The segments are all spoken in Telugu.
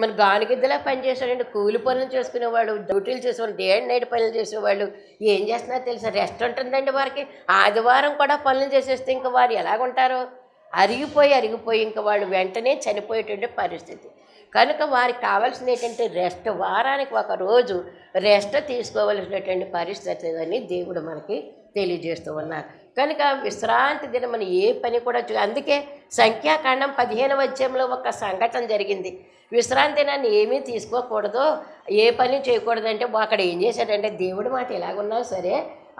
మన గానుగిద్దలా పనిచేసాడండి. కూలి పనులు చేసుకునేవాళ్ళు, డ్యూటీలు చేసేవాళ్ళు, డే అండ్ నైట్ పనులు చేసేవాళ్ళు. ఏం చేస్తున్నారో తెలుసా? రెస్ట్ ఉంటుందండి వారికి. ఆదివారం కూడా పనులు చేసేస్తే ఇంక వారు ఎలాగుంటారో అరిగిపోయి ఇంక వాళ్ళు వెంటనే చనిపోయేటువంటి పరిస్థితి. కనుక వారికి కావాల్సింది ఏంటంటే రెస్ట్. వారానికి ఒక రోజు రెస్ట్ తీసుకోవలసినటువంటి పరిస్థితి అని దేవుడు మనకి తెలియజేస్తూ ఉన్నారు. కనుక విశ్రాంతి దినమని ఏ పని కూడా అందుకే సంఖ్యాకాండం 15వ అధ్యాయంలో ఒక సంఘటన జరిగింది. విశ్రాంతి దినాన్ని ఏమీ తీసుకోకూడదు, ఏ పని చేయకూడదు అంటే అక్కడ ఏం చేశాడంటే, దేవుడి మాట ఎలాగున్నా సరే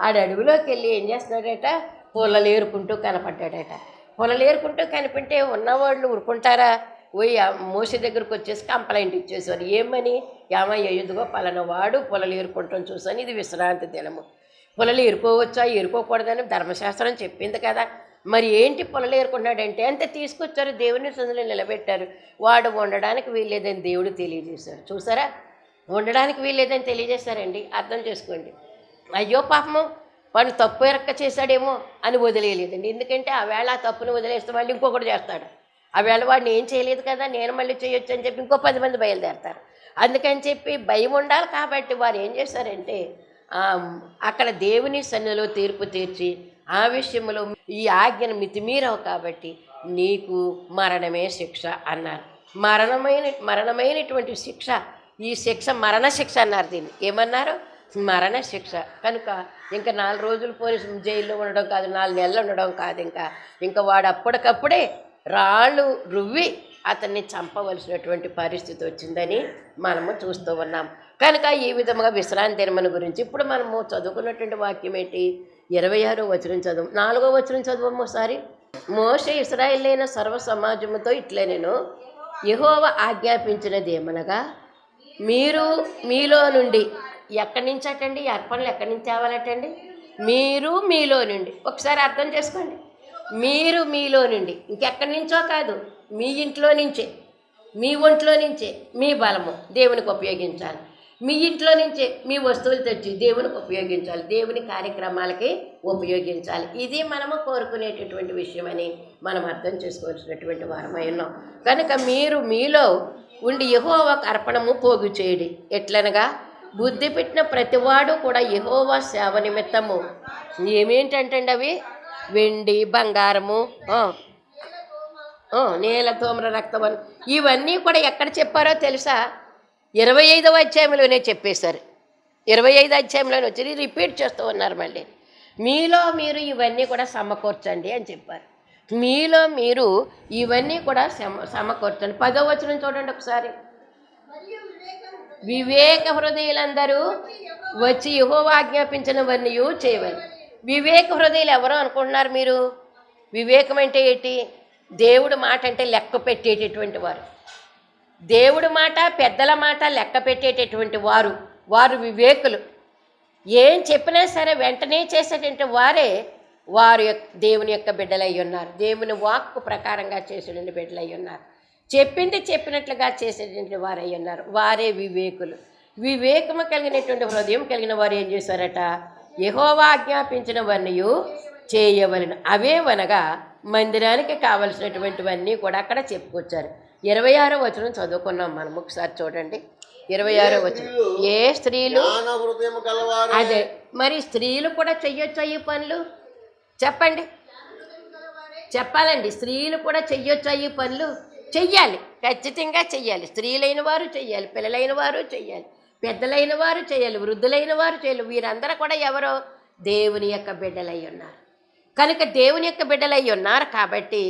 ఆడ అడవిలోకి వెళ్ళి ఏం చేస్తున్నాడట, పొలలు ఏరుకుంటూ కనపడ్డాడట. పొలలు ఏరుకుంటూ కనిపింటే ఉన్నవాళ్ళు ఊరుకుంటారా? పోయి మోసే దగ్గరకు వచ్చేసి కంప్లైంట్ ఇచ్చేసారు. ఏమని? ఏమయ్య ఎదుగో పలానా వాడు పొలలు ఏరుకుంటాం చూసాను, ఇది విశ్రాంతి దినము, పొలలు ఏరుకోవచ్చా ఏరుకోకూడదని ధర్మశాస్త్రం చెప్పింది కదా, మరి ఏంటి పొలలు ఏరుకున్నాడంటే అంతే తీసుకొచ్చారు, దేవుని సన్నిధిలో నిలబెట్టారు. వాడు ఉండడానికి వీల్లేదని దేవుడు తెలియజేశారు. చూసారా, ఉండడానికి వీల్లేదని తెలియజేశారండి. అర్థం చేసుకోండి. అయ్యో పాపము వాడు తప్పు ఎరక్క చేశాడేమో అని వదిలేయలేదండి. ఎందుకంటే ఆ వేళ ఆ తప్పును వదిలేస్తే మళ్ళీ ఇంకొకటి చేస్తాడు. ఆ వేళ వాడిని ఏం చేయలేదు కదా, నేను మళ్ళీ చేయొచ్చు అని చెప్పి ఇంకో 10 మంది బయలుదేరతారు. అందుకని చెప్పి భయం ఉండాలి. కాబట్టి వారు ఏం చేశారంటే అక్కడ దేవుని సన్నిధిలో తీర్పు తీర్చి ఆ విషయంలో ఈ ఆజ్ఞను మితిమీరవు కాబట్టి నీకు మరణమే శిక్ష అన్నారు. మరణమైనటువంటి శిక్ష, ఈ శిక్ష మరణ శిక్ష అన్నారు. దీన్ని ఏమన్నారు? మరణ శిక్ష. కనుక ఇంకా 4 రోజులు పోలీసు జైల్లో ఉండడం కాదు, 4 నెలలు ఉండడం కాదు, ఇంకా వాడు అప్పటికప్పుడే రాళ్ళు రువ్వి అతన్ని చంపవలసినటువంటి పరిస్థితి వచ్చిందని మనము చూస్తూ ఉన్నాం. కనుక ఈ విధముగా విశ్రాంతి దినమును గురించి ఇప్పుడు మనము చదువుకున్నటువంటి వాక్యం ఏంటి? 26వ వచనం చదువు, 4వ వచనం చదువు ఒకసారి. మోషే ఇశ్రాయేలైన సర్వ సమాజముతో ఇట్లే నేను యెహోవా ఆజ్ఞాపించినది ఏమనగా, మీరు మీలో నుండి, ఎక్కడి నుంచి అటండి అర్పణలు ఎక్కడి నుంచి తేవాలటండి? మీరు మీలో నుండి. ఒకసారి అర్థం చేసుకోండి. మీరు మీలో నుండి, ఇంకెక్కడి నుంచో కాదు, మీ ఇంట్లో నుంచే, మీ ఒంట్లో నుంచే మీ బలము దేవునికి ఉపయోగించాలి. మీ ఇంట్లో నుంచే మీ వస్తువులు తెచ్చి దేవునికి ఉపయోగించాలి, దేవుని కార్యక్రమాలకి ఉపయోగించాలి. ఇది మనము కోరుకునేటటువంటి విషయమని మనం అర్థం చేసుకోవాల్సినటువంటి వారమై ఉన్నాం. కనుక మీరు మీలో ఉండి యెహోవాకు అర్పణము పోగు చేయడి. ఎట్లనగా బుద్ధి పెట్టిన ప్రతివాడు కూడా యెహోవా సేవ నిమిత్తము ఏమేంటంటండి అవి? వెండి, బంగారము, నీల, తోమ్ర, రక్తం, ఇవన్నీ కూడా ఎక్కడ చెప్పారో తెలుసా? 25వ అధ్యాయంలోనే చెప్పేశారు. 25వ అధ్యాయంలోనే వచ్చి రిపీట్ చేస్తూ ఉన్నారు. మళ్ళీ మీలో మీరు ఇవన్నీ కూడా సమకూర్చండి అని చెప్పారు. మీలో మీరు ఇవన్నీ కూడా సమకూర్చండి. 10వ వచనం చూడండి ఒకసారి. వివేక హృదయులందరూ వచ్చి యెహోవా ఆజ్ఞాపించినవన్నీ చేయవాలి. వివేక హృదయులు ఎవరో అనుకుంటున్నారు మీరు? వివేకం అంటే ఏంటి? దేవుడి మాట అంటే లెక్క పెట్టేటటువంటి వారు, దేవుడి మాట పెద్దల మాట లెక్క పెట్టేటటువంటి వారు వివేకులు. ఏం చెప్పినా సరే వెంటనే చేసేటటువంటి వారు దేవుని యొక్క బిడ్డలై ఉన్నారు. దేవుని వాక్కు ప్రకారంగా చేసేటువంటి బిడ్డలై ఉన్నారు. చెప్పింది చెప్పినట్లుగా చేసేటువంటి వారై ఉన్నారు. వారే వివేకులు. వివేకము కలిగినటువంటి హృదయం కలిగిన వారు ఏం చేశారట? యెహోవా ఆజ్ఞాపించినవన్నీ చేయవలెను. అవే మందిరానికి కావలసినటువంటివన్నీ కూడా అక్కడ చెప్పుకొచ్చారు. 26వ వచనం చదువుకున్నాం మనం. ఒకసారి చూడండి 26వ వచనం. ఏ స్త్రీలు, అదే మరి స్త్రీలు కూడా చెయ్యొచ్చా ఈ పనులు? చెప్పండి, చెప్పాలండి. స్త్రీలు కూడా చెయ్యొచ్చా ఈ పనులు? చెయ్యాలి, ఖచ్చితంగా చెయ్యాలి. స్త్రీలైన వారు చెయ్యాలి, పిల్లలైన వారు చెయ్యాలి, పెద్దలైన వారు చేయాలి, వృద్ధులైన వారు చేయాలి. వీరందరూ కూడా ఎవరో? దేవుని యొక్క బిడ్డలై ఉన్నారు. కనుక దేవుని యొక్క బిడ్డలై ఉన్నారు కాబట్టి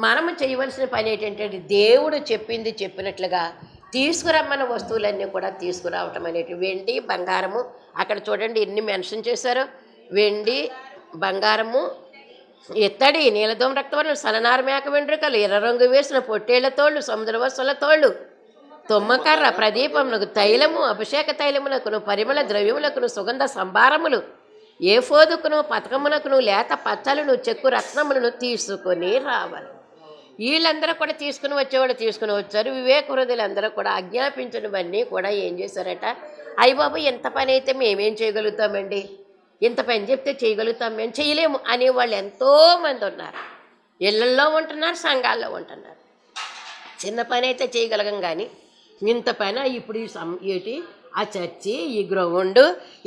మనము చేయవలసిన పని ఏంటంటే దేవుడు చెప్పింది చెప్పినట్లుగా తీసుకురమ్మన్న వస్తువులన్నీ కూడా తీసుకురావటం అనేటి. వెండి, బంగారము, అక్కడ చూడండి ఎన్ని మెన్షన్ చేశారో. వెండి, బంగారము, ఇత్తడి, నీలదోమ, రక్తవర్ణం, సలనార మేక వెంట్రుకలు, ఎర్ర రంగు వేసిన పొట్టేళ్ల తోళ్ళు, సముద్ర వస్తువుల తోళ్ళు, తుమ్మకర్ర, ప్రదీపమునకు, తైలము, అభిషేక తైలమునకును, పరిమళ ద్రవ్యములకును, సుగంధ సంభారములు, ఏఫోదుకును, పతకమునకును, లేత పచ్చలను, చెక్కు రత్నములను తీసుకొని రావాలి. వీళ్ళందరూ కూడా తీసుకుని వచ్చారు. వివేక హృదయులందరూ కూడా ఆజ్ఞాపించినవన్నీ కూడా ఏం చేశారట? అయ్య బాబు, ఎంత పని అయితే మేమేం చేయగలుగుతామండి, ఇంత పని చెప్తే చేయగలుగుతాం, మేము చేయలేము అనేవాళ్ళు ఎంతోమంది ఉన్నారు. ఇళ్ళల్లో ఉంటున్నారు, సంఘాల్లో ఉంటున్నారు. చిన్న పని అయితే చేయగలగం కానీ ఇంత పైన ఇప్పుడు ఏంటి ఆ చర్చి, ఈ గ్రౌండ్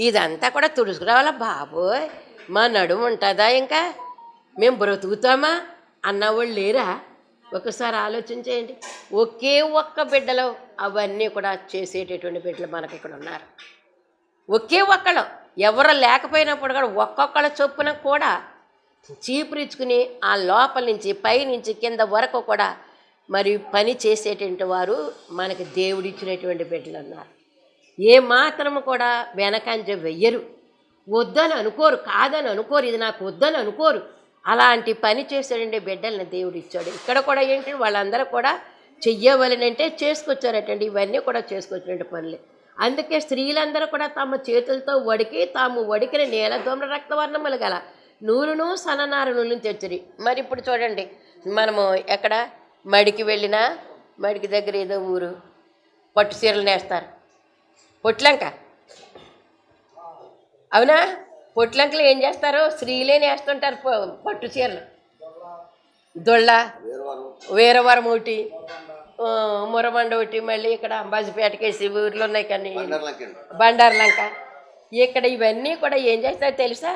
ఇదంతా కూడా తుడుచుకురావాలా బాబోయ్, మా నడుము ఉంటుందా ఇంకా, మేము బ్రతుకుతామా అన్నవాళ్ళు లేరా? ఒకసారి ఆలోచించేయండి. ఒకే ఒక్క బిడ్డలో అవన్నీ కూడా చేసేటటువంటి బిడ్డలు మనకి ఇక్కడ ఉన్నారు. ఒకే ఒక్కళ్ళు, ఎవరు లేకపోయినప్పుడు కూడా ఒక్కొక్కళ్ళ చొప్పున కూడా చీపురిచ్చుకుని ఆ లోపల నుంచి పైనుంచి కింద వరకు కూడా మరి పని చేసేటువంటి వారు మనకి దేవుడిచ్చినటువంటి బిడ్డలు ఉన్నారు. ఏ మాత్రము కూడా వెనకంజ వెయ్యరు, వద్దని అనుకోరు, కాదని అనుకోరు, ఇది నాకు వద్దని అనుకోరు. అలాంటి పని చేసేటువంటి బిడ్డల్ని దేవుడు ఇచ్చాడు. ఇక్కడ కూడా ఏంటి, వాళ్ళందరూ కూడా చెయ్యవలనంటే చేసుకొచ్చారటండి. ఇవన్నీ కూడా చేసుకొచ్చినటువంటి పనులే. అందుకే స్త్రీలందరూ కూడా తమ చేతులతో వడికి తాము వడికిన నీలధూమ్ర రక్తవర్ణములు గల నూలును సన్ననారు నూలును తెచ్చిరి. మరి ఇప్పుడు చూడండి, మనము ఎక్కడ మడికి వెళ్ళినా, మడికి దగ్గర ఏదో ఊరు పట్టు చీరలు నేస్తారు, పొట్లంక, అవునా? పొట్లంకలు ఏం చేస్తారు, స్త్రీలే నేస్తుంటారు పట్టు చీరలు. దొళ్ళ, వీరవరం ఒకటి, మురమండ ఒకటి, మళ్ళీ ఇక్కడ అంబాజీపేటకేసి ఊర్లు ఉన్నాయి కానీ బండార్లంక, ఇక్కడ ఇవన్నీ కూడా ఏం చేస్తారో తెలుసా?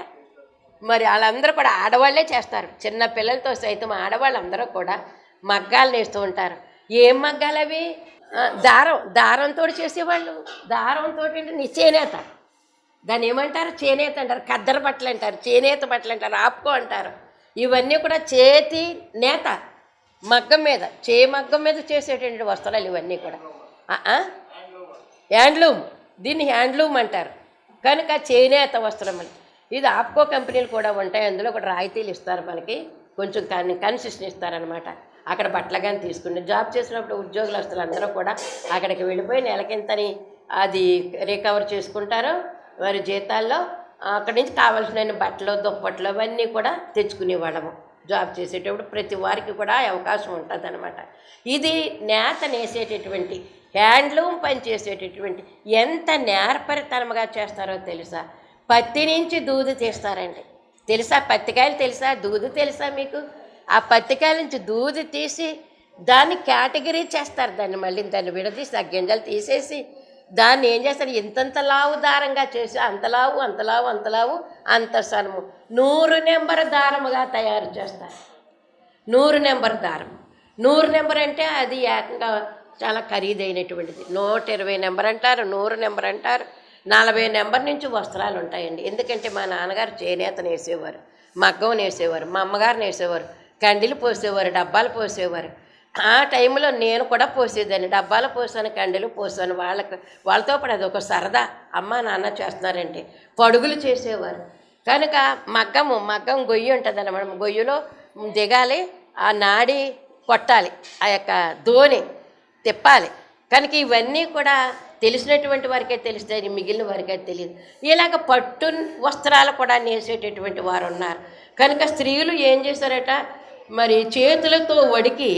మరి వాళ్ళందరూ కూడా ఆడవాళ్లే చేస్తారు. చిన్న పిల్లలతో సైతం ఆడవాళ్ళందరూ కూడా మగ్గాలు నేస్తూ ఉంటారు. ఏం మగ్గాలు అవి? దారంతో చేసేవాళ్ళు. దారంతో నీ చేనేత, దాన్ని ఏమంటారు? చేనేత అంటారు, కద్దర బట్టలు అంటారు, చేనేత బట్టలు అంటారు, ఆపుకో అంటారు. ఇవన్నీ కూడా చేతి నేత, మగ్గం మీద, మగ్గం మీద చేసేటువంటి వస్త్రాలు ఇవన్నీ కూడా హ్యాండ్లూమ్. దీన్ని హ్యాండ్లూమ్ అంటారు. కనుక చేనేత వస్త్రములు. ఇది ఆప్కో కంపెనీలు కూడా ఉంటాయి, అందులో కూడా రాయితీలు ఇస్తారు మనకి, కొంచెం కన్సెషన్ ఇస్తారనమాట. అక్కడ బట్టలు కానీ తీసుకుని జాబ్ చేసినప్పుడు ఉద్యోగస్తులు అందరూ కూడా అక్కడికి వెళ్ళిపోయి నెలకింతని అది రికవర్ చేసుకుంటారు. వారి జీతాల్లో అక్కడి నుంచి కావాల్సిన బట్టలు, దుప్పట్లు అవన్నీ కూడా తెచ్చుకునేవాళ్ళము. జాబ్ చేసేటప్పుడు ప్రతి వారికి కూడా అవకాశం ఉంటుంది అనమాట. ఇది నేత నేసేటటువంటి హ్యాండ్లూమ్ పని చేసేటటువంటి ఎంత నేర్పరితనముగా చేస్తారో తెలుసా? పత్తి నుంచి దూది తీస్తారండి. తెలుసా? పత్తికాయలు తెలుసా? దూది తెలుసా మీకు? ఆ పత్తికాయల నుంచి దూది తీసి దాన్ని కేటగిరీ చేస్తారు. దాన్ని మళ్ళీ దాన్ని విడదీసి ఆ గింజలు తీసేసి దాన్ని ఏం చేస్తారు, ఇంతంత లావు దారంగా చేసి అంతలావు అంతలావు అంతలావు అంత సనము 100 నెంబర్ దారముగా తయారు చేస్తారు. 100 నెంబర్ దారం. 100 నెంబర్ అంటే అది ఏకంగా చాలా ఖరీదైనటువంటిది. 120 నెంబర్ అంటారు, 100 నెంబర్ అంటారు. 40 నెంబర్ నుంచి వస్త్రాలు ఉంటాయండి. ఎందుకంటే మా నాన్నగారు చేనేత నేసేవారు, మగ్గం నేసేవారు, మా అమ్మగారు నేసేవారు, కండీలు పోసేవారు, డబ్బాలు పోసేవారు. ఆ టైంలో నేను కూడా పోసేదాన్ని. డబ్బాలు పోసాను, కండీలు పోసాను. వాళ్ళతో పాటు అది ఒక సరదా. అమ్మ నాన్న చేస్తున్నారంటే పడుగులు చేసేవారు. కనుక మగ్గం గొయ్యి ఉంటుంది అన్నమాట. గొయ్యిలో దిగాలి, ఆ నాడి కొట్టాలి, ఆ యొక్క ధోని తిప్పాలి. కనుక ఇవన్నీ కూడా తెలిసినటువంటి వారికే తెలుస్తాయి, మిగిలిన వారికే తెలియదు. ఇలాగ పట్టు వస్త్రాలు కూడా నేసేటటువంటి వారు ఉన్నారు. కనుక స్త్రీలు ఏం చేశారట, మరి చేతులతో వడికి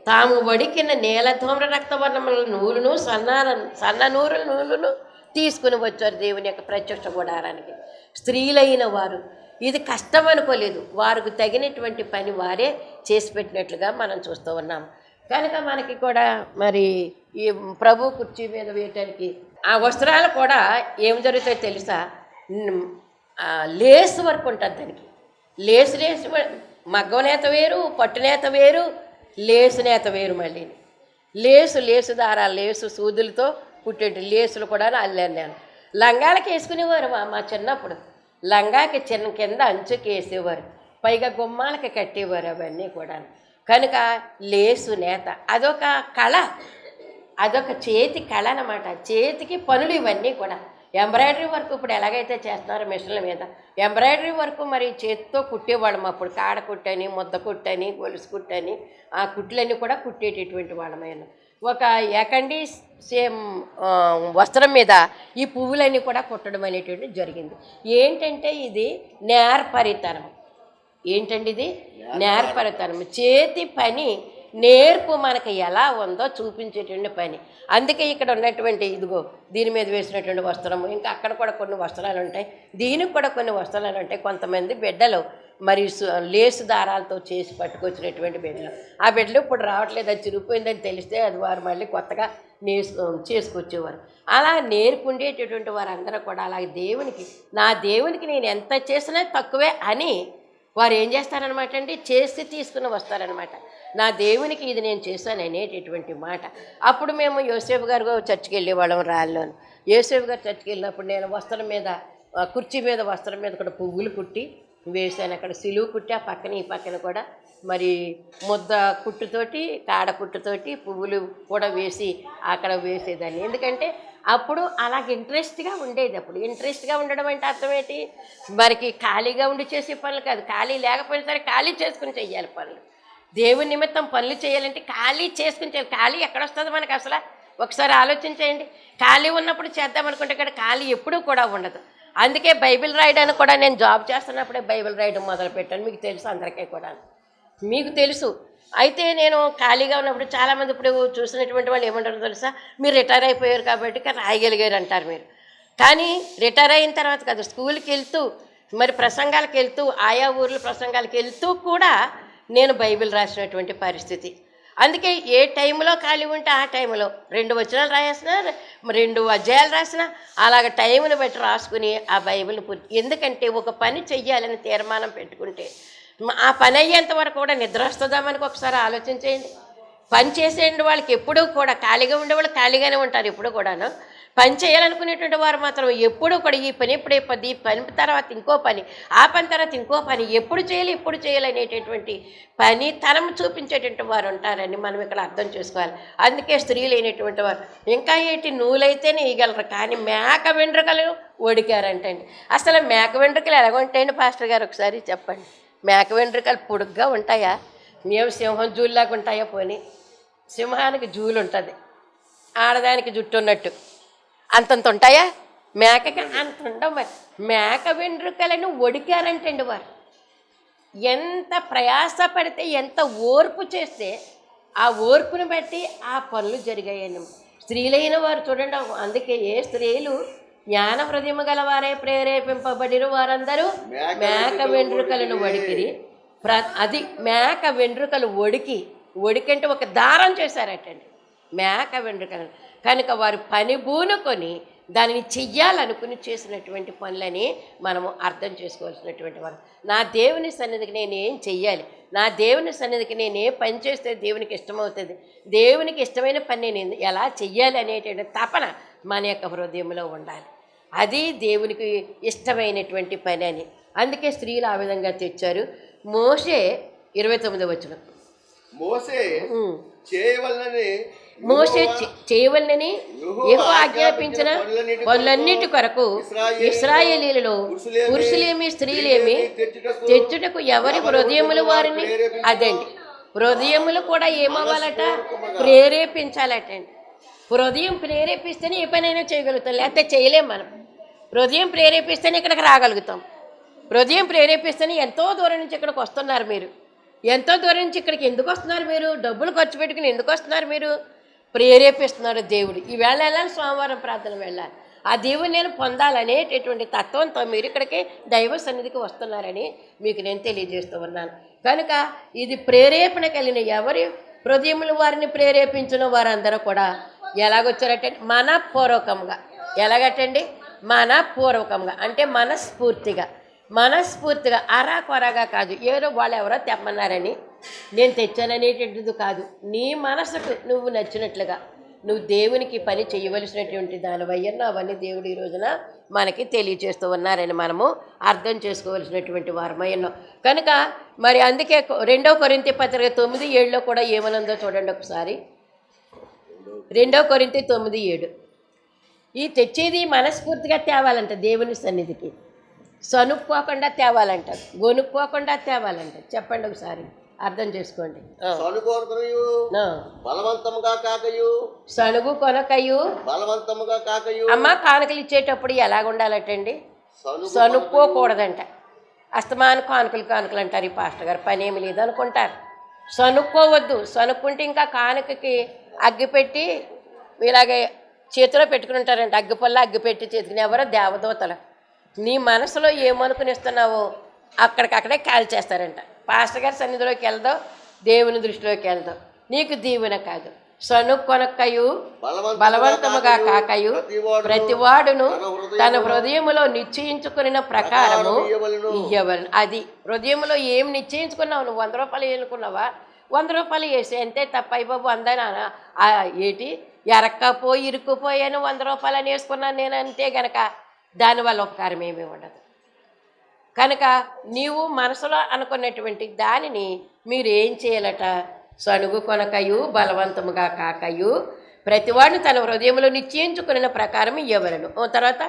తాము వడికిన నీలధూమ్ర రక్తవర్ణముల నూలును సన్న నూలును తీసుకుని వచ్చారు దేవుని యొక్క ప్రత్యక్ష గుడారానికి. స్త్రీలైన వారు ఇది కష్టం అనుకోలేదు, వారికి తగినటువంటి పని వారే చేసి పెట్టినట్లుగా మనం చూస్తూ ఉన్నాం. కనుక మనకి కూడా మరి ఈ ప్రభు కుర్చీ మీద వేయటానికి ఆ వస్త్రాలు కూడా ఏం జరుగుతాయో తెలుసా? లేసు వరకు ఉంటుంది దానికి. లేసు మగ్గం నేత వేరు, పట్టు నేత వేరు, లేసు నేత వేరు. మళ్ళీ లేసు దారాలు, లేసు సూదులతో కుట్టేటి లేసులు కూడా అల్లాను నేను. లంగాలకి వేసుకునేవారు మా చిన్నప్పుడు. లంగాకి కింద అంచుకి వేసేవారు, పైగా గుమ్మాలకి కట్టేవారు అవన్నీ కూడా. కనుక లేసు నేత అదొక కళ, అదొక చేతి కళ అన్నమాట. చేతికి పనులు ఇవన్నీ కూడా. ఎంబ్రాయిడరీ వర్క్ ఇప్పుడు ఎలాగైతే చేస్తున్నారో మిషన్ల మీద, ఎంబ్రాయిడరీ వర్క్ మరి చేతితో కుట్టేవాళ్ళం అప్పుడు. కాడ కుట్టని, ముద్ద కుట్టని, గొలుసు కుట్టని, ఆ కుట్లన్నీ కూడా కుట్టేటటువంటి వాళ్ళమైన. ఒక ఏకండి సేమ్ వస్త్రం మీద ఈ పువ్వులన్నీ కూడా కుట్టడం అనేటువంటిది జరిగింది. ఏంటంటే ఇది నేర్పరితనం. ఏంటండి ఇది? నేర్పరితనం. చేతి పని నేర్పు మనకు ఎలా ఉందో చూపించేటువంటి పని. అందుకే ఇక్కడ ఉన్నటువంటి ఇదిగో దీని మీద వేసినటువంటి వస్త్రము, ఇంకా అక్కడ కూడా కొన్ని వస్త్రాలు ఉంటాయి, దీనికి కూడా కొన్ని వస్త్రాలు ఉంటాయి. కొంతమంది బిడ్డలు మరి లేసు దారాలతో చేసి పట్టుకొచ్చినటువంటి బిడ్డలు, ఆ బిడ్డలు ఇప్పుడు రావట్లేదు, అది చిరిగిపోయిందని తెలిస్తే అది వారు మళ్ళీ కొత్తగా చేసుకొచ్చేవారు. అలా నేర్పుండేటటువంటి వారందరూ కూడా అలాగే దేవునికి, నా దేవునికి నేను ఎంత చేసినా తక్కువే అని వారు ఏం చేస్తారనమాట అండి, చేసి తీసుకుని వస్తారనమాట. నా దేవునికి ఇది నేను చేశాను అనేటటువంటి మాట. అప్పుడు మేము యోసేపు గారు చర్చికి వెళ్ళేవాళ్ళం రాళ్ళలోను. యోసేపు గారు చర్చికి వెళ్ళినప్పుడు నేను వస్త్రం మీద, కుర్చీ మీద వస్త్రం మీద కూడా పువ్వులు కుట్టి వేసాను. అక్కడ సిలువు కుట్టి ఆ పక్కన ఈ పక్కన కూడా మరి ముద్ద కుట్టుతోటి, కాడ కుట్టుతోటి పువ్వులు కూడా వేసి అక్కడ వేసేదాన్ని. ఎందుకంటే అప్పుడు అలాగ ఇంట్రెస్ట్గా ఉండేది. అప్పుడు ఇంట్రెస్ట్గా ఉండడం అంటే అర్థం ఏంటి, మరికి ఖాళీగా ఉండి చేసే పనులు కాదు, ఖాళీ లేకపోయినా సరే ఖాళీ చేసుకుని చెయ్యాలి పనులు. దేవుని నిమిత్తం పనులు చేయాలంటే ఖాళీ చేసుకుని చేయాలి. ఖాళీ ఎక్కడొస్తుంది మనకు అసలు? ఒకసారి ఆలోచించేయండి. ఖాళీ ఉన్నప్పుడు చేద్దామనుకుంటే ఇక్కడ ఖాళీ ఎప్పుడూ కూడా ఉండదు. అందుకే బైబిల్ రాయడానికి కూడా నేను జాబ్ చేస్తున్నప్పుడే బైబిల్ రాయడం మొదలుపెట్టాను. మీకు తెలుసు, అందరికీ కూడా మీకు తెలుసు. అయితే నేను ఖాళీగా ఉన్నప్పుడు చాలామంది ఇప్పుడు చూసినటువంటి వాళ్ళు ఏమంటారో తెలుసా, మీరు రిటైర్ అయిపోయారు కాబట్టి రాయగలిగారు అంటారు మీరు. కానీ రిటైర్ అయిన తర్వాత కాదు, స్కూల్కి వెళ్తూ మరి ప్రసంగాలకు వెళ్తూ, ఆయా ఊర్ల ప్రసంగాలకు వెళ్తూ కూడా నేను బైబిల్ రాసినటువంటి పరిస్థితి. అందుకే ఏ టైంలో ఖాళీ ఉంటే ఆ టైంలో 2 వచనాలు రాసేసినా, 2 అధ్యాయాలు రాసినా అలాగ టైంని బట్టి రాసుకుని ఆ బైబిల్ని పూర్తి. ఎందుకంటే ఒక పని చెయ్యాలని తీర్మానం పెట్టుకుంటే ఆ పని అయ్యేంత వరకు కూడా నిద్ర వస్తుందా మనకు? ఒకసారి ఆలోచించేయండి. పని చేసేయండి వాళ్ళకి ఎప్పుడూ కూడా ఖాళీగా ఉండేవాళ్ళు ఖాళీగానే ఉంటారు ఎప్పుడు కూడాను. పని చేయాలనుకునేటువంటి వారు మాత్రం ఎప్పుడూ కూడా ఈ పని ఎప్పుడైపోద్ది, ఈ పని తర్వాత ఇంకో పని, ఆ పని తర్వాత ఇంకో పని, ఎప్పుడు చేయాలి అనేటటువంటి పనితనం చూపించేటువంటి వారు ఉంటారని మనం ఇక్కడ అర్థం చేసుకోవాలి. అందుకే స్త్రీలు అయినటువంటి వారు ఇంకా ఏంటి, నూలైతేనే ఇవ్వగలరు కానీ మేక వెంట్రుకలు ఒడికారంటండి. అసలు మేక వెంట్రుకలు ఎలాగుంటాయండి పాస్టర్ గారు ఒకసారి చెప్పండి. మేక వెంట్రుకలు పొడుగ్గా ఉంటాయా? మేము సింహం జూలులాగా ఉంటాయా? పోనీ సింహానికి జూలు ఉంటుంది, ఆడదానికి జుట్టు ఉన్నట్టు అంతంత ఉంటాయా? మేకకి అంత ఉండవు. మరి మేక వెంట్రుకలను ఒడికారంటండి వారు. ఎంత ప్రయాసపడితే, ఎంత ఓర్పు చేస్తే ఆ ఓర్పును బట్టి ఆ పనులు జరిగాయని స్త్రీలైన వారు చూడండి. అందుకే ఏ స్త్రీలు జ్ఞాన హృదయము గలవారే ప్రేరేపింపబడిన వారందరూ మేక వెంట్రుకలను వడికిరి. అది మేక వెంట్రుకలు ఒడికంటే ఒక దారం చేశారటండి మేక వెంట్రుకలను. కనుక వారు పని బూనుకొని దానిని చెయ్యాలనుకుని చేసినటువంటి పనులని మనము అర్థం చేసుకోవాల్సినటువంటి వారు. నా దేవుని సన్నిధికి నేను ఏం చెయ్యాలి, నా దేవుని సన్నిధికి నేను ఏ పని చేస్తే దేవునికి ఇష్టమవుతుంది, దేవునికి ఇష్టమైన పని నేను ఎలా చెయ్యాలి అనేటువంటి తపన మన యొక్క హృదయంలో ఉండాలి. అది దేవునికి ఇష్టమైనటువంటి పని అని. అందుకే స్త్రీలు ఆ విధంగా తెచ్చారు. మోషే 29వ వచనం, మోషే చేయవలనని యెహోవా ఆజ్ఞాపించిన పనులన్నిటి కొరకు ఇశ్రాయేలీయులలో పురుషులేమి స్త్రీలేమి తెచ్చుటకు ఎవరి హృదయములు వారిని, అదండి హృదయములు కూడా ఏమవ్వాలట, ప్రేరేపించాలటండి. హృదయం ప్రేరేపిస్తేనే ఏ పనైనా చేయగలుగుతాం, లేకపోతే చేయలేం. మనం హృదయం ప్రేరేపిస్తేనే ఇక్కడికి రాగలుగుతాం. హృదయం ప్రేరేపిస్తేనే ఎంతో దూరం నుంచి ఇక్కడికి వస్తున్నారు మీరు. ఎంతో దూరం నుంచి ఇక్కడికి ఎందుకు వస్తున్నారు మీరు? డబ్బులు ఖర్చు పెట్టుకుని ఎందుకు వస్తున్నారు మీరు? ప్రేరేపిస్తున్నారు దేవుడు. ఈవేళ వెళ్ళాలి, సోమవారం ప్రార్థన వెళ్ళాలి, ఆ దేవుని నేను పొందాలనేటటువంటి తత్వంతో మీరు ఇక్కడికి దైవ సన్నిధికి వస్తున్నారని మీకు నేను తెలియజేస్తూ ఉన్నాను. కనుక ఇది ప్రేరేపణ కలిగిన ఎవరి హృదయములు వారిని ప్రేరేపించిన వారందరూ కూడా ఎలాగొచ్చారటండి, మనపూర్వకంగా. ఎలాగటండి? మనపూర్వకంగా అంటే మనస్ఫూర్తిగా అరాకొరగా కాదు, ఏదో వాళ్ళు ఎవరో తెమ్మన్నారని నేను తెచ్చాననేటువంటిది కాదు. నీ మనసుకు నువ్వు నచ్చినట్లుగా నువ్వు దేవునికి పని చేయవలసినటువంటి దానివయ్యన్న అవన్నీ దేవుడు ఈ రోజున మనకి తెలియజేస్తూ ఉన్నారని మనము అర్థం చేసుకోవలసినటువంటి వారమయ్యన్నాం. కనుక మరి అందుకే 2 కొరింథీ పత్రిక 9:7 కూడా ఏమనుందో చూడండి ఒకసారి. 2 కొరింథీ 9:7 ఈ తెచ్చేది మనస్ఫూర్తిగా తేవాలంట, దేవుని సన్నిధికి సనుక్కోకుండా తేవాలంట, గొనుక్కోకుండా తేవాలంట. చెప్పండి ఒకసారి, అర్థం చేసుకోండి. సనుగు కొనకయు అమ్మ కానుకలు ఇచ్చేటప్పుడు ఎలాగ ఉండాలటండి, సనుక్కోకూడదంట. అస్తమాను కానుకలు అంటారు ఈ పాస్టర్ గారు, పని ఏమి లేదు అనుకుంటారు. సనుక్కోవద్దు. సనుక్కుంటే ఇంకా కానుకకి అగ్గిపెట్టి ఇలాగే చేతిలో పెట్టుకుని ఉంటారంట, అగ్గిపెట్టి చేతికి. ఎవరో దేవదూతలు నీ మనసులో ఏమనుకుని ఇస్తున్నావో అక్కడికక్కడే కాల్చేస్తారంట. పాస్టర్ గారి సన్నిధిలోకి వెళ్దాం, దేవుని దృష్టిలోకి వెళ్దాం, నీకు దీవెన కాదు. సనుక్కొనక్కయు బలవంతముగా కాకయు ప్రతివాడును తన హృదయములో నిశ్చయించుకున్న ప్రకారము ఇయ్యవలను. అది హృదయంలో ఏం నిశ్చయించుకున్నావు? నువ్వు 100 రూపాయలు వేసుకున్నావా? 100 రూపాయలు వేసి అంతే తప్ప బాబు అందనా ఏంటి ఎరక్కపోయి ఇరుక్కుపోయాను 100 రూపాయలు అని వేసుకున్నాను నేను అంతే గనక దానివల్ల ఉపకారం ఏమీ ఉండదు. కనుక నీవు మనసులో అనుకున్నటువంటి దానిని మీరు ఏం చేయాలట? సనుగు కొనకయు బలవంతముగా కాకయు ప్రతివాడిని తన హృదయంలో నిశ్చయించుకున్న ప్రకారం ఇవ్వవలను. తర్వాత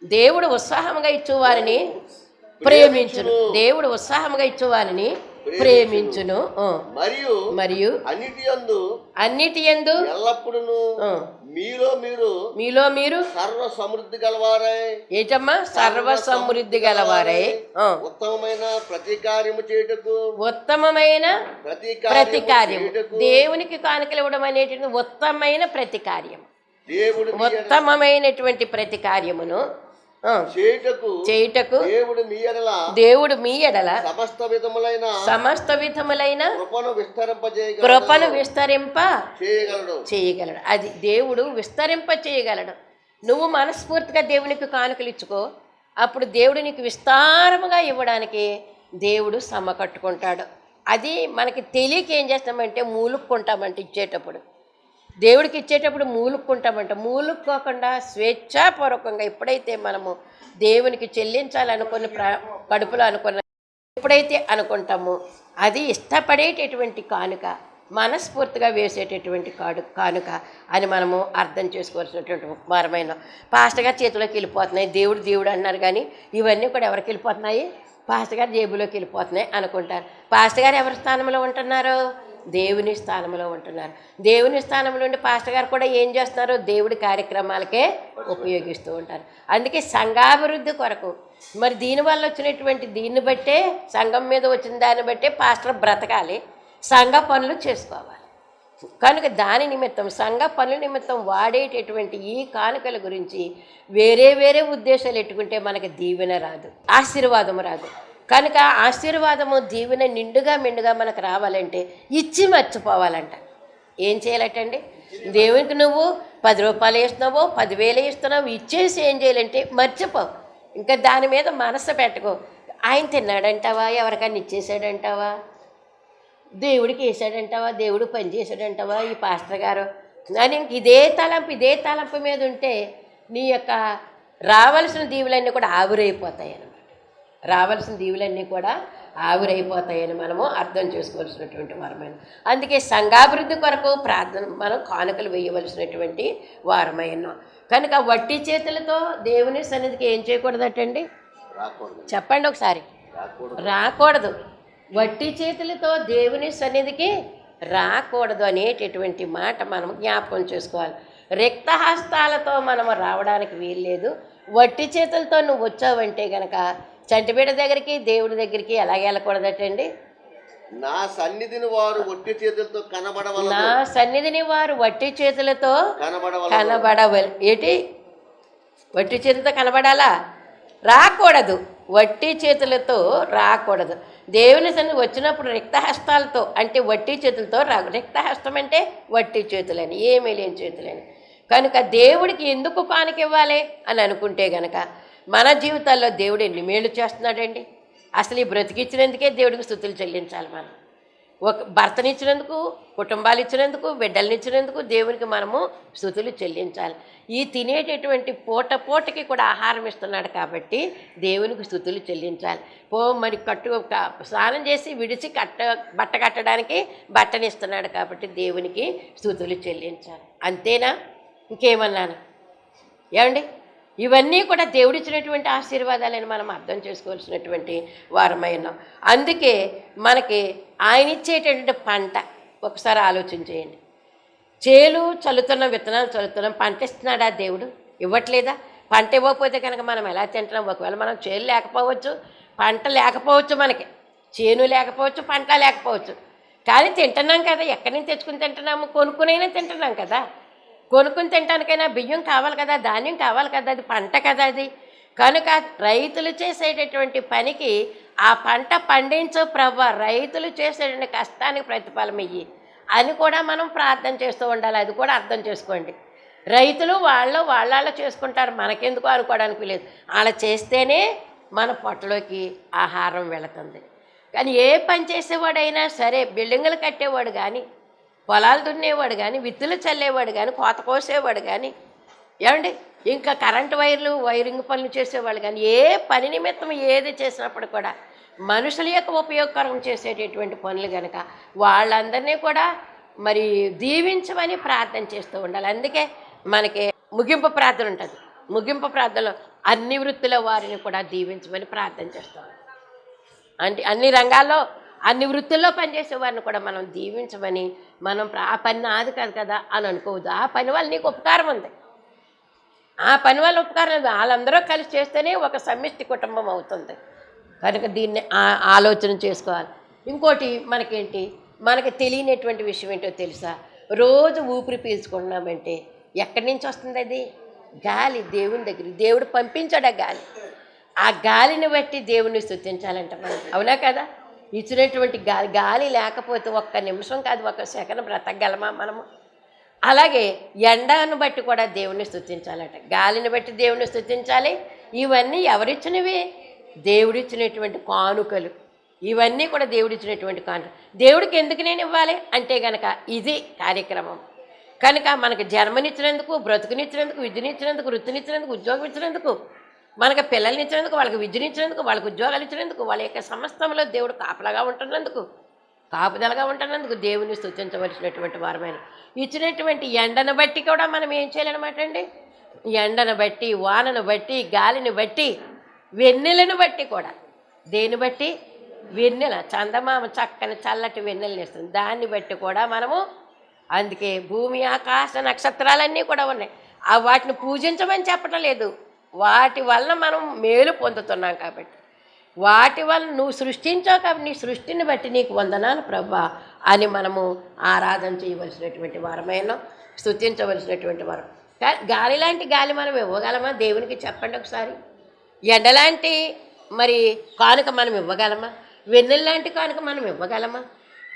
దేవుడు ఉత్సాహంగా ఇచ్చేవారిని ప్రేమించును. దేవుడు ఉత్సాహంగా ఇచ్చేవారిని ప్రేమించును. మరియు అన్నిటియందు ఎల్లప్పుడూ మీలో మీరు సర్వ సమృద్ధి గలవారై ఏటమ్మా సర్వ సమృద్ధి గలవారై ఉత్తమమైన ప్రతికార్యం దేవునికి కానుకలు ఇవ్వడం అనేటువంటి ఉత్తమమైన ప్రతికార్యం. ఉత్తమమైనటువంటి ప్రతికార్యమును చేయుటకు దేవుడు మీ ఎడల సమస్త విధములైన కృపను విస్తరింప చేయగలడు. అది దేవుడు విస్తరింప చేయగలడు. నువ్వు మనస్ఫూర్తిగా దేవునికి కానుకలు ఇచ్చుకో, అప్పుడు దేవుడు నీకు విస్తారముగా ఇవ్వడానికి దేవుడు సమకట్టుకుంటాడు. అది మనకి తెలియక ఏం చేస్తామంటే మూలుక్కుంటామంటే ఇచ్చేటప్పుడు, దేవుడికి ఇచ్చేటప్పుడు మూలుక్కోకుండా స్వేచ్ఛాపూర్వకంగా ఎప్పుడైతే మనము దేవునికి చెల్లించాలనుకుని కడుపులో ఎప్పుడైతే అనుకుంటామో అది ఇష్టపడేటటువంటి కానుక, మనస్ఫూర్తిగా వేసేటటువంటి కానుక అని మనము అర్థం చేసుకోవాల్సినటువంటి వారమైన. పాస్టర్ గారి చేతిలోకి వెళ్ళిపోతున్నాయి, దేవుడు అన్నారు, కానీ ఇవన్నీ కూడా ఎవరికి వెళ్ళిపోతున్నాయి? పాస్టర్ గారి జేబులోకి వెళ్ళిపోతున్నాయి అనుకుంటారు. పాస్టర్ గారు ఎవరి స్థానంలో ఉంటున్నారు? దేవుని స్థానంలో ఉంటున్నారు. దేవుని స్థానంలో ఉండి పాస్టర్ గారు కూడా ఏం చేస్తున్నారు? దేవుడి కార్యక్రమాలకే ఉపయోగిస్తూ ఉంటారు. అందుకే సంఘాభివృద్ధి కొరకు మరి దీనివల్ల వచ్చినటువంటి దీన్ని బట్టే, సంఘం మీద వచ్చిన దాన్ని బట్టే పాస్టర్ బ్రతకాలి, సంఘ పనులు చేసుకోవాలి. కనుక దాని నిమిత్తం, సంఘ పనుల నిమిత్తం వాడేటటువంటి ఈ కానుకల గురించి వేరే ఉద్దేశాలు ఎట్టుకుంటే మనకి దీవెన రాదు, ఆశీర్వాదం రాదు. కనుక ఆశీర్వాదము దీవెన నిండుగా మెండుగా మనకు రావాలంటే ఇచ్చి మర్చిపోవాలంట. ఏం చేయాలటండి? దేవునికి నువ్వు 10 రూపాయలు వేస్తున్నావో 10,000 ఇస్తున్నావు, ఇచ్చేసి ఏం చేయాలంటే మర్చిపో. ఇంకా దాని మీద మనసు పెట్టుకో. ఆయన తిన్నాడంటావా? ఎవరికైనా ఇచ్చేసాడంటావా? దేవుడికి వేసాడంటావా? దేవుడు పని చేశాడంటావా? ఈ పాస్టర్ గారు అని ఇదే తలంపు మీద ఉంటే నీ యొక్క రావాల్సిన దీవులన్నీ కూడా ఆవిరైపోతాయి అన్నమాట. రావాల్సిన దీవులన్నీ కూడా ఆవిరైపోతాయని మనము అర్థం చేసుకోవాల్సినటువంటి వారమైన. అందుకే సంఘాభివృద్ధి కొరకు ప్రార్థన మనం కానుకలు వేయవలసినటువంటి వారమైనా. కనుక వట్టి చేతులతో దేవుని సన్నిధికి ఏం చేయకూడదటండి? చెప్పండి ఒకసారి. రాకూడదు. వట్టి చేతులతో దేవుని సన్నిధికి రాకూడదు అనేటటువంటి మాట మనం జ్ఞాపకం చేసుకోవాలి. రిక్తహస్తాలతో మనము రావడానికి వీల్లేదు. వట్టి చేతులతో నువ్వు వచ్చావంటే గనక చంటిపీట దగ్గరికి, దేవుడి దగ్గరికి ఎలాగ వెళ్ళకూడదటండి? నా సన్నిధిని వారు వట్టి చేతులతో కనబడవలు. ఏంటి? వట్టి చేతులతో కనబడాలా? రాకూడదు. వట్టి చేతులతో రాకూడదు. దేవుని సన్నిధి వచ్చినప్పుడు రిక్తహస్తాలతో, అంటే వట్టి చేతులతో రిక్తహస్తం అంటే వట్టి చేతులని, ఏమీ లేని చేతులని. కనుక దేవుడికి ఎందుకు కానుక ఇవ్వాలి అని అనుకుంటే గనక మన జీవితాల్లో దేవుడు ఎన్ని మేలు చేస్తున్నాడండి. అసలు ఈ బ్రతికిచ్చినందుకే దేవుడికి స్తుతులు చెల్లించాలి. మనం ఒక భర్తనిచ్చినందుకు, కుటుంబాలు ఇచ్చినందుకు, బిడ్డలనిచ్చినందుకు దేవునికి మనము స్తుతులు చెల్లించాలి. ఈ తినేటటువంటి పూటకి కూడా ఆహారం ఇస్తున్నాడు కాబట్టి దేవునికి స్తుతులు చెల్లించాలి. మరి స్నానం చేసి విడిచి బట్ట కట్టడానికి బట్టనిస్తున్నాడు కాబట్టి దేవునికి స్తుతులు చెల్లించాలి. అంతేనా? ఇంకేమన్నాను? ఏమండి? ఇవన్నీ కూడా దేవుడిచ్చినటువంటి ఆశీర్వాదాలని మనం అర్థం చేసుకోవాల్సినటువంటి వారమైనాం. అందుకే మనకి ఆయన ఇచ్చేటటువంటి పంట ఒకసారి ఆలోచన చేయండి. చేలు చల్లుతున్నాం, విత్తనాలు చల్లుతున్నాం, పంట ఇస్తున్నాడా దేవుడు? ఇవ్వట్లేదా? పంట ఇవ్వకపోతే కనుక మనం ఎలా తింటున్నాం? ఒకవేళ మనం చేలు లేకపోవచ్చు, పంట లేకపోవచ్చు, మనకి చేను లేకపోవచ్చు, పంట లేకపోవచ్చు, కానీ తింటున్నాం కదా. ఎక్కడి నుంచి తెచ్చుకుని తింటున్నాము? కొనుక్కునైనా తింటున్నాం కదా. కొనుక్కుని తినడానికైనా బియ్యం కావాలి కదా, ధాన్యం కావాలి కదా, అది పంట కదా అది. కనుక రైతులు చేసేటటువంటి పనికి ఆ పంట పండించు ప్రభు, రైతులు చేసేటువంటి కష్టానికి ప్రతిఫలం ఇయ్యి. అని కూడా మనం ప్రార్థన చేస్తూ ఉండాలి. అది కూడా అర్థం చేసుకోండి. రైతులు వాళ్ళ చేసుకుంటారు, మనకెందుకు అనుకోవడానికి లేదు. అలా చేస్తేనే మన పొట్టలోకి ఆహారం వెళుతుంది. కానీ ఏ పని చేసేవాడైనా సరే, బిల్డింగులు కట్టేవాడు కానీ, పొలాలు దున్నేవాడు కానీ, విత్తులు చల్లేవాడు కానీ, కోత కోసేవాడు కానీ, ఏమండి ఇంకా కరెంటు వైరింగ్ పనులు చేసేవాళ్ళు కానీ, ఏ పని నిమిత్తం ఏది చేసినప్పుడు కూడా మనుషుల యొక్క ఉపయోగకరం చేసేటటువంటి పనులు కనుక వాళ్ళందరినీ కూడా మరి దీవించమని ప్రార్థన చేస్తూ ఉండాలి. అందుకే మనకి ముగింపు ప్రార్థన ఉంటుంది. ముగింపు ప్రార్థనలో అన్ని వృత్తుల వారిని కూడా దీవించమని ప్రార్థన చేస్తాం. అంటే అన్ని రంగాల్లో అన్ని వృత్తుల్లో పనిచేసే వారిని కూడా మనం దీవించమని, మనం ఆ పని నాది కాదు కదా అని అనుకోవద్దు. ఆ పని వల్ల నీకు ఉపకారం ఉంది, ఆ పని వల్ల ఉపకారం లేదు. వాళ్ళందరూ కలిసి చేస్తేనే ఒక సమిష్టి కుటుంబం అవుతుంది. కనుక దీన్ని ఆలోచన చేసుకోవాలి. ఇంకోటి మనకేంటి, మనకి తెలియనటువంటి విషయం ఏంటో తెలుసా? రోజు ఊపిరి పీల్చుకుంటున్నామంటే ఎక్కడి నుంచి వస్తుంది అది? గాలి, దేవుని దగ్గర. దేవుడు పంపించాడు ఆ గాలి. ఆ గాలిని బట్టి దేవుణ్ణి స్తుతించాలంట మనం, అవునా కదా? ఇచ్చినటువంటి గాలి లేకపోతే ఒక్క నిమిషం కాదు, ఒక్క సెకండ్ బ్రతకగలమా మనము? అలాగే ఎండను బట్టి కూడా దేవుణ్ణి స్తుతించాలట, గాలిని బట్టి దేవుణ్ణి స్తుతించాలి. ఇవన్నీ ఎవరిచ్చినవి? దేవుడిచ్చినటువంటి కానుకలు. ఇవన్నీ కూడా దేవుడిచ్చినటువంటి కానుక. దేవుడికి ఎందుకు నేను ఇవ్వాలి అంటే కనుక ఇది కార్యక్రమం. కనుక మనకు జన్మనిచ్చినందుకు, బ్రతుకునిచ్చినందుకు, విద్యనిచ్చినందుకు, వృత్తినిచ్చినందుకు, ఉద్యోగం ఇచ్చినందుకు, మనకు పిల్లల్ని ఇచ్చినందుకు, వాళ్ళకి విద్యనిచ్చినందుకు, వాళ్ళకి ఉద్యోగాలు ఇచ్చినందుకు, వాళ్ళ యొక్క సమస్తంలో దేవుడు కాపలాగా ఉంటున్నందుకు, కాపుదలగా ఉంటున్నందుకు దేవుని స్తుతించవలసినటువంటి వారమైన. ఇచ్చినటువంటి ఎండను బట్టి కూడా మనం ఏం చేయాలన్నమాట అండి? ఎండను బట్టి, వానను బట్టి, గాలిని బట్టి, వెన్నెలను బట్టి కూడా. దేని బట్టి? వెన్నెల, చందమామ చక్కని చల్లటి వెన్నెలను ఇస్తుంది, దాన్ని బట్టి కూడా మనము. అందుకే భూమి, ఆకాశ, నక్షత్రాలన్నీ కూడా ఉన్నాయి. వాటిని పూజించమని చెప్పటం లేదు, వాటి వలన మనం మేలు పొందుతున్నాం కాబట్టి. వాటి వల్ల నువ్వు సృష్టించావు కాబట్టి నీ సృష్టిని బట్టి నీకు వందనాలు ప్రభా అని మనము ఆరాధన చేయవలసినటువంటి వారమైన, స్తుతించవలసినటువంటి వారం. గాలి లాంటి గాలి మనం ఇవ్వగలమా దేవునికి? చెప్పండి ఒకసారి. ఎండలాంటి మరి కానుక మనం ఇవ్వగలమా? వెన్నెల లాంటి కానుక మనం ఇవ్వగలమా?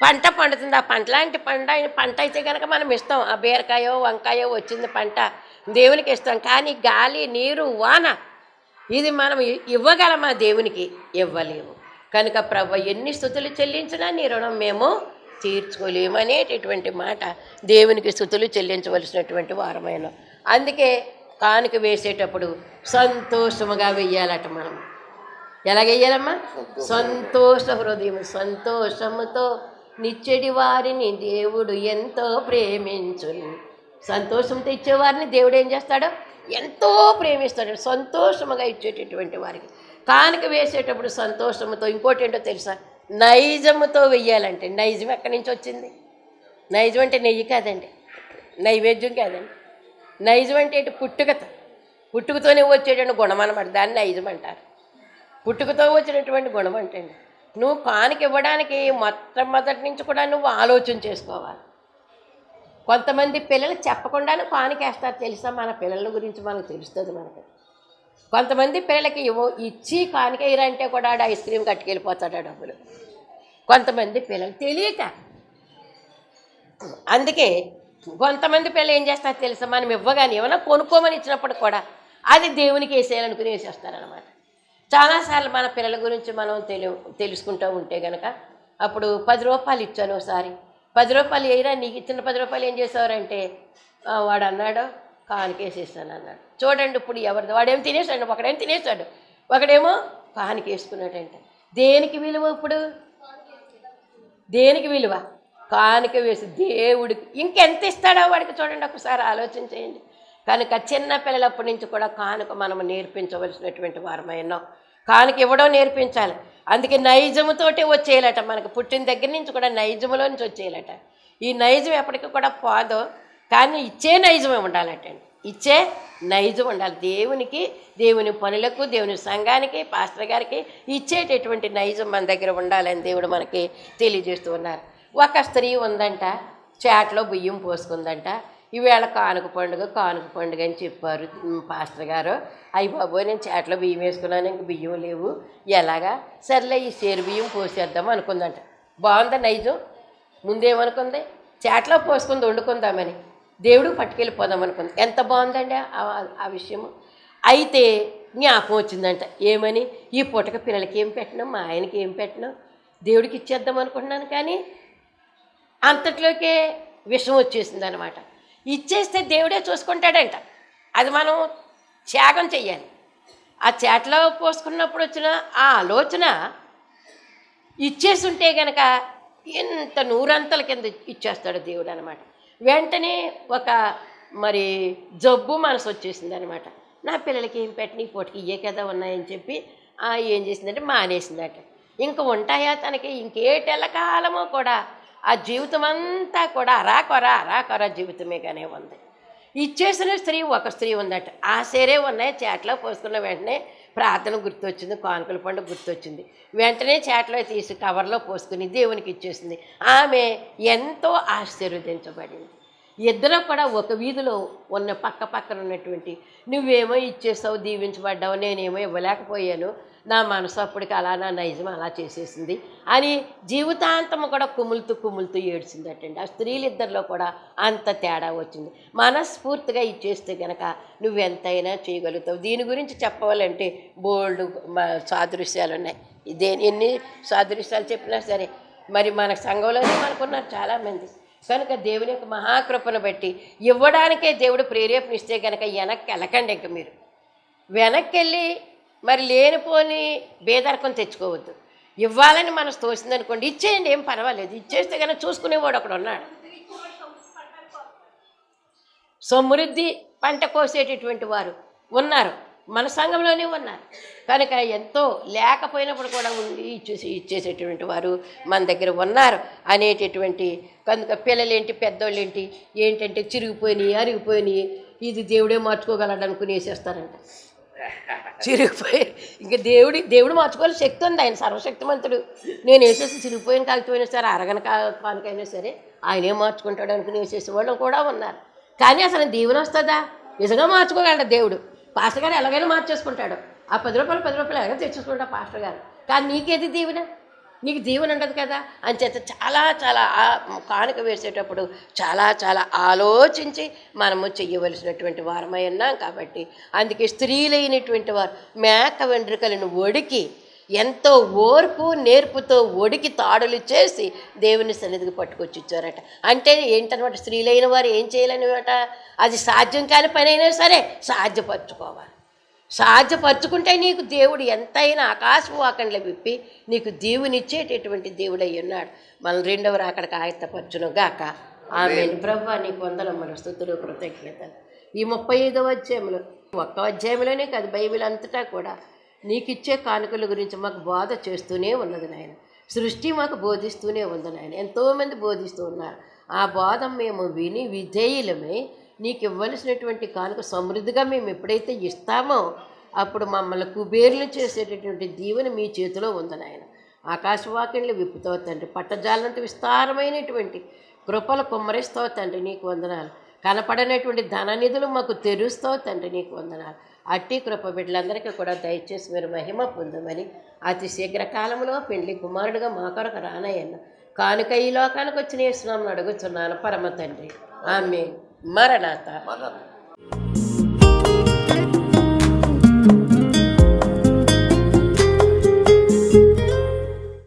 పంట పండుతుంది, ఆ పంట లాంటి పంట అయితే కనుక మనం ఇస్తాం. ఆ బీరకాయో వంకాయో వచ్చింది పంట, దేవునికి ఇస్తాం. కానీ గాలి, నీరు, వాన ఇది మనం ఇవ్వగలమా దేవునికి? ఇవ్వలేము. కనుక ప్రభు ఎన్ని స్తుతులు చెల్లించినా నీ రుణం మేము తీర్చుకోలేము అనేటటువంటి మాట. దేవునికి స్తుతులు చెల్లించవలసినటువంటి వారమైన. అందుకే కానుక వేసేటప్పుడు సంతోషముగా వెయ్యాలట. మనం ఎలాగెయ్యాలమ్మా? సంతోష హృదయం, సంతోషముతో నిచ్చెడి వారిని దేవుడు ఎంతో ప్రేమించును. సంతోషంతో ఇచ్చేవారిని దేవుడు ఏం చేస్తాడో ఎంతో ప్రేమిస్తాడు. సంతోషముగా ఇచ్చేటటువంటి వారికి కానుక వేసేటప్పుడు సంతోషముతో. ఇంకోటి ఏంటో తెలుసా? నైజముతో వెయ్యాలంటే. నైజం ఎక్కడి నుంచి వచ్చింది? నైజం అంటే నెయ్యి కాదండి, నైవేద్యం కాదండి. నైజం అంటే ఏంటి? పుట్టుకతోనే వచ్చేటువంటి గుణం అన్నమాట, దాన్ని నైజం అంటారు. పుట్టుకతో వచ్చినటువంటి గుణం అంటే నువ్వు కానుక ఇవ్వడానికి మొట్టమొదటి నుంచి కూడా నువ్వు ఆలోచన చేసుకోవాలి. కొంతమంది పిల్లలు చెప్పకుండానే కానుకేస్తారు తెలుసా? మన పిల్లల గురించి మనకు తెలుస్తుంది. మనకి కొంతమంది పిల్లలకి ఇచ్చి కానుకేయరంటే కూడా ఆడు ఐస్ క్రీమ్ కట్టుకెళ్ళిపోతాడు ఆ డబ్బులు. కొంతమంది పిల్లలు తెలియక. అందుకే కొంతమంది పిల్లలు ఏం చేస్తారు తెలుసా? మనం ఇవ్వగానే ఏమైనా కొనుక్కోమని ఇచ్చినప్పుడు కూడా అది దేవునికి వేసేయాలనుకుని వేసేస్తారనమాట. చాలాసార్లు మన పిల్లల గురించి మనం తెలుసుకుంటూ ఉంటే కనుక, అప్పుడు 10 రూపాయలు ఇచ్చాను ఒకసారి. 10 రూపాయలు వేయరా, నీకు ఇచ్చిన 10 రూపాయలు ఏం చేసేవారంటే వాడు అన్నాడు కానుకేసేసాను అన్నాడు. చూడండి ఇప్పుడు ఎవరిది? వాడేమో తినేసాడు, ఒకడేమో తినేసాడు, ఒకడేమో కానుకేసుకున్నాడంటే. దేనికి విలువ? ఇప్పుడు దేనికి విలువ? కానుక వేసి దేవుడికి ఇంకెంత ఇస్తాడో వాడికి చూడండి, ఒకసారి ఆలోచన చేయండి. కనుక చిన్న పిల్లలప్పటి నుంచి కూడా కానుక మనం నేర్పించవలసినటువంటి వారమైనా. కానుక ఇవ్వడం నేర్పించాలి. అందుకే నైజముతోటే వచ్చేయాలట. మనకు పుట్టిన దగ్గర నుంచి కూడా నైజములో నుంచి వచ్చేయాలట. ఈ నైజం ఎప్పటికీ కూడా పోదో, కానీ ఇచ్చే నైజమే ఉండాలటండి. ఇచ్చే నైజం ఉండాలి. దేవునికి, దేవుని పనులకు, దేవుని సంఘానికి, పాస్టర్ గారికి ఇచ్చేటటువంటి నైజం మన దగ్గర ఉండాలని దేవుడు మనకి తెలియజేస్తూ ఉన్నారు. ఒక స్త్రీ ఉందంట, చాట్లో బియ్యం పోసుకుందంట. ఈవేళ కానుక పండుగ అని చెప్పారు పాస్టర్ గారు. అయ్యి బాబోయ్, నేను చాట్లో బియ్యం వేసుకున్నాను, ఇంక బియ్యం లేవు, ఎలాగా? సర్లే ఈ సేరు బియ్యం పోసేద్దాం అనుకుందంట. బాగుందా నైజం? ముందేమనుకుంది? చాట్లో పోసుకుంది వండుకుందామని దేవుడు పట్టుకెళ్ళిపోదాం అనుకుంది. ఎంత బాగుందండి ఆ విషయము. అయితే జ్ఞాపకం వచ్చిందంట, ఏమని, ఈ పూటక పిల్లలకి ఏం పెట్టను, మా ఆయనకి ఏం పెట్టను, దేవుడికి ఇచ్చేద్దాం అనుకుంటున్నాను. కానీ అంతట్లోకే విషం వచ్చేసింది అనమాట. ఇచ్చేస్తే దేవుడే చూసుకుంటాడంట. అది మనం త్యాగం చెయ్యాలి. ఆ చేటలో పోసుకున్నప్పుడు వచ్చిన ఆ ఆలోచన ఇచ్చేస్తుంటే గనక ఎంత నూరంతల కింద ఇచ్చేస్తాడు దేవుడు అనమాట. వెంటనే ఒక మరి జబ్బు మనసు వచ్చేసింది అనమాట. నా పిల్లలకి ఏం పెట్టిన, ఈ పూటకి ఇయ్యే కదా ఉన్నాయని చెప్పి ఏం చేసిందంటే మానేసిందట. ఇంక ఉంటాయా తనకి, ఇంకేటెల్లకాలమో కూడా ఆ జీవితం అంతా కూడా అరాకొర జీవితమేగానే ఉంది. ఇచ్చేసిన స్త్రీ ఒక స్త్రీ ఉందట. ఆ సేరే ఉన్నాయి. చేటలో పోసుకున్న వెంటనే ప్రార్థన గుర్తొచ్చింది, కానుకల పండుగ గుర్తొచ్చింది. వెంటనే చేటలో తీసి కవర్లో పోసుకుని దేవునికి ఇచ్చేసింది. ఆమె ఎంతో ఆశీర్వదించబడింది. ఇద్దరు కూడా ఒక వీధిలో ఉన్న పక్కన ఉన్నటువంటి, నువ్వేమో ఇచ్చేసావు, దీవించబడ్డావు, నేనేమో ఇవ్వలేకపోయాను, నా మనసు అప్పటికి అలా, నా నైజం అలా చేసేసింది అని జీవితాంతం కూడా కుములుతూ ఏడ్చిందటండి. ఆ స్త్రీలిద్దరిలో కూడా అంత తేడా వచ్చింది. మనస్ఫూర్తిగా ఇచ్చేస్తే గనక నువ్వెంతైనా చేయగలుగుతావు. దీని గురించి చెప్పవాలంటే బోల్డ్ సాదృశ్యాలు ఉన్నాయి. ఎన్ని సాదృశ్యాలు చెప్పినా సరే మరి మన సంఘంలోనే మనకున్నారు చాలామంది. కనుక దేవుని యొక్క మహాకృపను బట్టి ఇవ్వడానికే దేవుడు ప్రేరేపణ ఇస్తే కనుక వెనక్కి వెళ్ళకండి. ఇంక మీరు వెనక్కి వెళ్ళి మరి లేనిపోని బేదరకం తెచ్చుకోవద్దు. ఇవ్వాలని మనసు తోసిందనుకోండి, ఇచ్చేయండి, ఏం పర్వాలేదు. ఇచ్చేస్తే కనుక చూసుకునేవాడు ఒకడు ఉన్నాడు. సమృద్ధి పంట కోసేటటువంటి వారు ఉన్నారు, మన సంఘంలోనే ఉన్నారు. కనుక ఎంతో లేకపోయినప్పుడు కూడా ఉండి ఇచ్చేసేటువంటి వారు మన దగ్గర ఉన్నారు అనేటటువంటి. కనుక పిల్లలేంటి, పెద్దోళ్ళేంటి, ఏంటంటే చిరిగిపోయినాయి, అరిగిపోయినాయి, ఇది దేవుడే మార్చుకోగలడు అనుకుని వేసేస్తారంట. చిరిగిపోయి ఇంకా దేవుడు మార్చుకోవాలి శక్తి ఉంది, ఆయన సర్వశక్తిమంతుడు. నేను వేసేసి చిరిగిపోయిన కాలిపోయినా సరే, అరగన కానుకైనా సరే ఆయనే మార్చుకుంటాడు అనుకుని వేసేసేవాళ్ళు కూడా ఉన్నారు. కానీ అసలు దీవెన వస్తుందా? నిజంగా మార్చుకోగలడు దేవుడు. పాస్టర్ గారు ఎలాగైనా మార్చేసుకుంటాడు. ఆ 10 రూపాయలు ఎలాగైనా తెచ్చేసుకుంటాడు పాస్టర్ గారు. కానీ నీకేది దీవెన? నీకు దీవెన ఉండదు కదా. అంచేత చాలా కానుక వేసేటప్పుడు చాలా ఆలోచించి మనము చెయ్యవలసినటువంటి వారమై ఉన్నాం. కాబట్టి అందుకే స్త్రీలైనటువంటి వారు మేక వెంట్రుకలను ఒడికి ఎంతో ఓర్పు నేర్పుతో ఒడికి తాడులు చేసి దేవుని సన్నిధికి పట్టుకొచ్చి ఇచ్చారట. అంటే ఏంటనమాట, స్త్రీలైన వారు ఏం చేయాలన్నమాట, అది సాధ్యం కాని పని అయినా సరే సాధ్యపరచుకోవాలి. సాధ్యపరచుకుంటే నీకు దేవుడు ఎంతైనా ఆకాశవాకండ్ల విప్పి నీకు దీవునిచ్చేటటువంటి దేవుడై ఉన్నాడు. మనం రెండవ రాకడకు ఆయత్తపరచును గాక. ఆమేన్. ప్రభువా నీకు వందనములు, స్తుతులు, కృతజ్ఞతలు. ఈ 35వ అధ్యాయంలో, ఒక్క అధ్యాయంలోనే కాదు, బైబిల్ అంతటా కూడా నీకు ఇచ్చే కానుకల గురించి మాకు బోధ చేస్తూనే ఉన్నది నాయన. సృష్టి మాకు బోధిస్తూనే ఉంది నాయన. ఎంతోమంది బోధిస్తూ ఉన్నారు. ఆ బోధ మేము విని విధేయులమై నీకు ఇవ్వవలసినటువంటి కానుక సమృద్ధిగా మేము ఎప్పుడైతే ఇస్తామో అప్పుడు మమ్మల్ని కుబేర్లు చేసేటటువంటి దీవెన మీ చేతిలో ఉంది నాయన. ఆకాశవాక్యంలో విప్పుతావు తండ్రి, పట్టజాలంత విస్తారమైనటువంటి కృపలు కుమ్మరిస్తావు తండ్రి, నీకు వందనాలు. కనపడనటువంటి ధననిధులు మాకు తెరుస్తావు తండ్రి, నీకు వందనాలు. అట్టి కృప బిడ్డలందరికీ కూడా దయచేసి మీరు మహిమ పొందమని అతి శీఘ్రకాలంలో పెండ్లి కుమారుడుగా మా కొరకు రానయ్యన్న కానుక ఈ లోకానికి వచ్చిన యేసునామమున అడుగుచున్నాను పరమ తండ్రి. ఆమేన్. మరణాత.